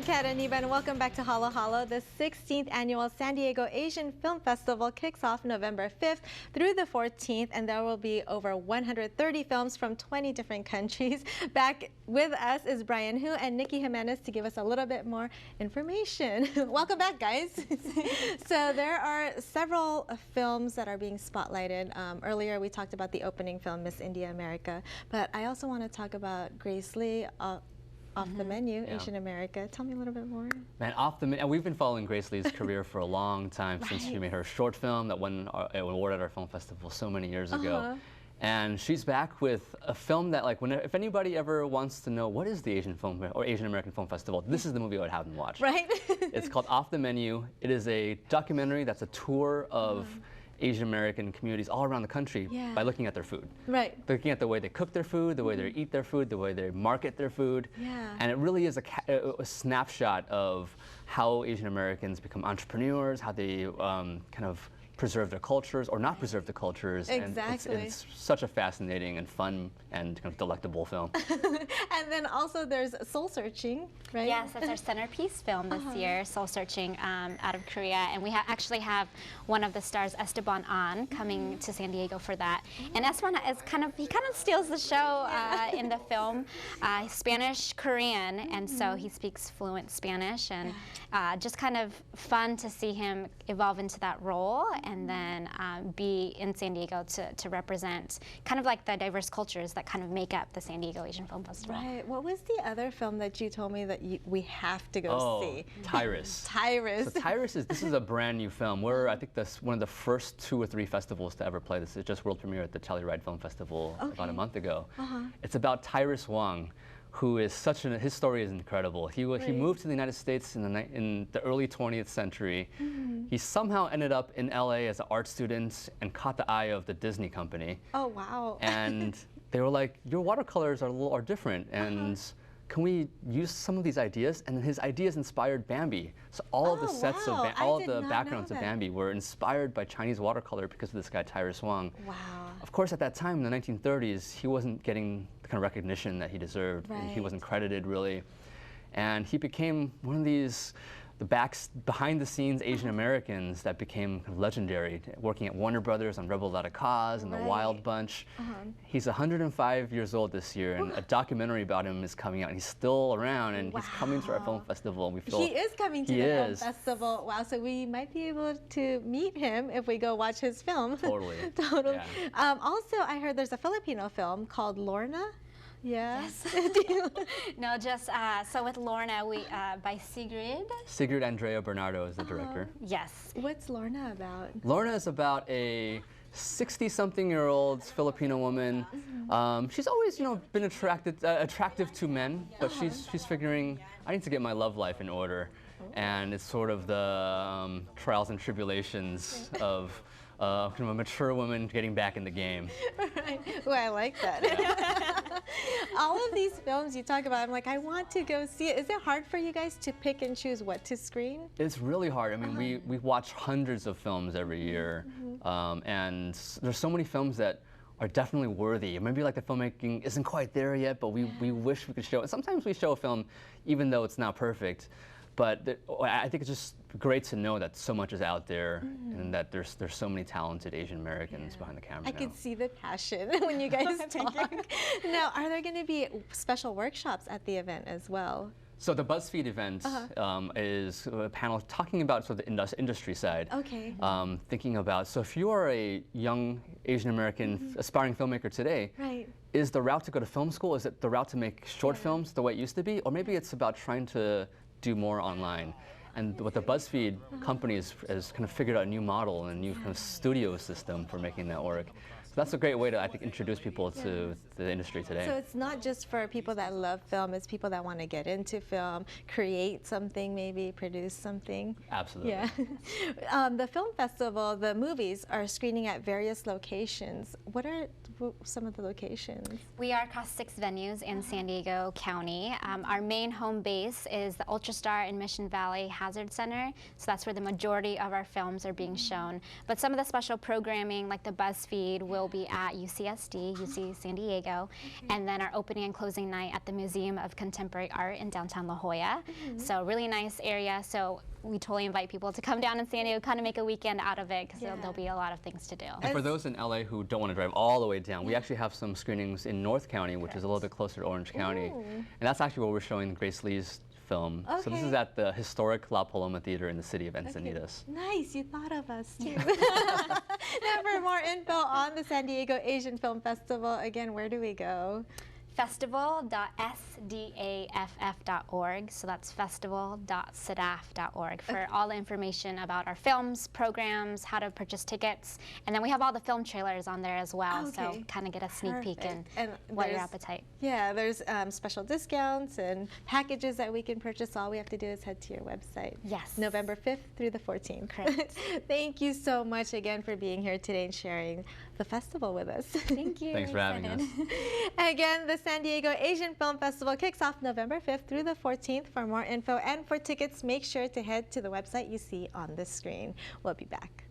Kat and Iniba, and welcome back to Halo Halo. The 16th annual San Diego Asian Film Festival kicks off November 5th through the 14th, and there will be over 130 films from 20 different countries. Back with us is Brian Hu and Nikki Jimenez to give us a little bit more information. Welcome back, guys. So there are several films that are being spotlighted. Earlier we talked about the opening film, Miss India America, but I also want to talk about Grace Lee, Off the Menu, yeah. Asian America. Tell me a little bit more. Man, Off the Menu, and we've been following Grace Lee's career for a long time, since she made her short film that won an award at our film festival so many years ago. And she's back with a film that, like, if anybody ever wants to know what is the Asian Film or Asian American Film Festival, this is the movie I would have them watch. Right. It's called Off the Menu. It is a documentary that's a tour of Asian American communities all around the country by looking at their food. Right. Looking at the way they cook their food, the way they eat their food, the way they market their food. Yeah. And it really is a snapshot of how Asian Americans become entrepreneurs, how they kind of preserve their cultures or not preserve the cultures. Exactly. And it's such a fascinating and fun and kind of delectable film. And then also there's Soul Searching, right? Yes, that's our centerpiece film this year, Soul Searching, out of Korea. And we actually have one of the stars, Esteban An, coming to San Diego for that. And Esteban is he kind of steals the show in the film. Spanish, Korean, and so he speaks fluent Spanish, and just kind of fun to see him evolve into that role and then be in San Diego to represent kind of like the diverse cultures that kind of make up the San Diego Asian Film Festival. Right. What was the other film that you told me that we have to go see? Tyrus. Tyrus. So Tyrus this is a brand new film. I think that's one of the first 2 or 3 festivals to ever play this. It just world premiered at the Telluride Film Festival about a month ago. It's about Tyrus Wong, who is his story is incredible. He moved to the United States in the early 20th century. He somehow ended up in LA as an art student and caught the eye of the Disney company. Oh, wow. And they were like, your watercolors are different, and can we use some of these ideas? And his ideas inspired Bambi. So all of the sets of all of the backgrounds of Bambi were inspired by Chinese watercolor because of this guy, Tyrus Wong. Wow. Of course, at that time in the 1930s, he wasn't getting the kind of recognition that he deserved. Right. He wasn't credited, really. And he became one of these behind-the-scenes Asian Americans that became kind of legendary, working at Warner Brothers on Rebel Without a Cause and The Wild Bunch. He's 105 years old this year, and a documentary about him is coming out. And he's still around, and he's coming to our film festival. And we feel he is coming to the film festival. Wow, so we might be able to meet him if we go watch his film. Totally. Totally. Yeah. Also, I heard there's a Filipino film called Lorna. Yes. No, just so with Lorna, by Sigrid. Sigrid Andrea Bernardo is the director. Yes. What's Lorna about? Lorna is about a 60-something-year-old Filipino woman. She's always, been attractive to men, but she's figuring, I need to get my love life in order, and it's sort of the trials and tribulations of kind of a mature woman getting back in the game. Right. Well, I like that. All of these films you talk about, I'm like, I want to go see it. Is it hard for you guys to pick and choose what to screen? It's really hard. I mean, we watch hundreds of films every year, and there's so many films that are definitely worthy. Maybe like the filmmaking isn't quite there yet, but we wish we could show it. Sometimes we show a film even though it's not perfect. But I think it's just great to know that so much is out there and that there's so many talented Asian Americans behind the camera. I can see the passion when you guys talk. Now, are there going to be special workshops at the event as well? So the BuzzFeed event is a panel talking about sort of the industry side. Okay. Thinking about, so if you are a young Asian American aspiring filmmaker today, is the route to go to film school, is it the route to make short films the way it used to be? Or maybe it's about trying to do more online. And what the BuzzFeed company has kind of figured out a new model and a new kind of studio system for making that work. So that's a great way to, I think, introduce people to the industry today. So it's not just for people that love film, it's people that want to get into film, create something, maybe produce something. Absolutely. Yeah. The film festival, the movies are screening at various locations. What are some of the locations? We are across 6 venues in San Diego County. Our main home base is the UltraStar in Mission Valley Hazard Center, so that's where the majority of our films are being shown. But some of the special programming, like the BuzzFeed, will will be at UC San Diego, and then our opening and closing night at the Museum of Contemporary Art in downtown La Jolla. So really nice area. So we totally invite people to come down in San Diego, kind of make a weekend out of it, because there'll be a lot of things to do. And for those in LA who don't want to drive all the way down, we actually have some screenings in North County, which is a little bit closer to Orange County. And that's actually where we're showing Grace Lee's film. So this is at the historic La Paloma Theater in the city of Encinitas. Nice, you thought of us too. Now for more info on the San Diego Asian Film Festival, again, where do we go? Festival.sdaff.org, so that's festival.sdaff.org for all the information about our films, programs, how to purchase tickets, and then we have all the film trailers on there as well, so kind of get a sneak peek and what your appetite. Yeah, there's special discounts and packages that we can purchase. All we have to do is head to your website. Yes. November 5th through the 14th. Correct. Thank you so much again for being here today and sharing the festival with us. Thank you. Thanks for having us. Again, the San Diego Asian Film Festival kicks off November 5th through the 14th. For more info and for tickets, make sure to head to the website you see on the screen. We'll be back.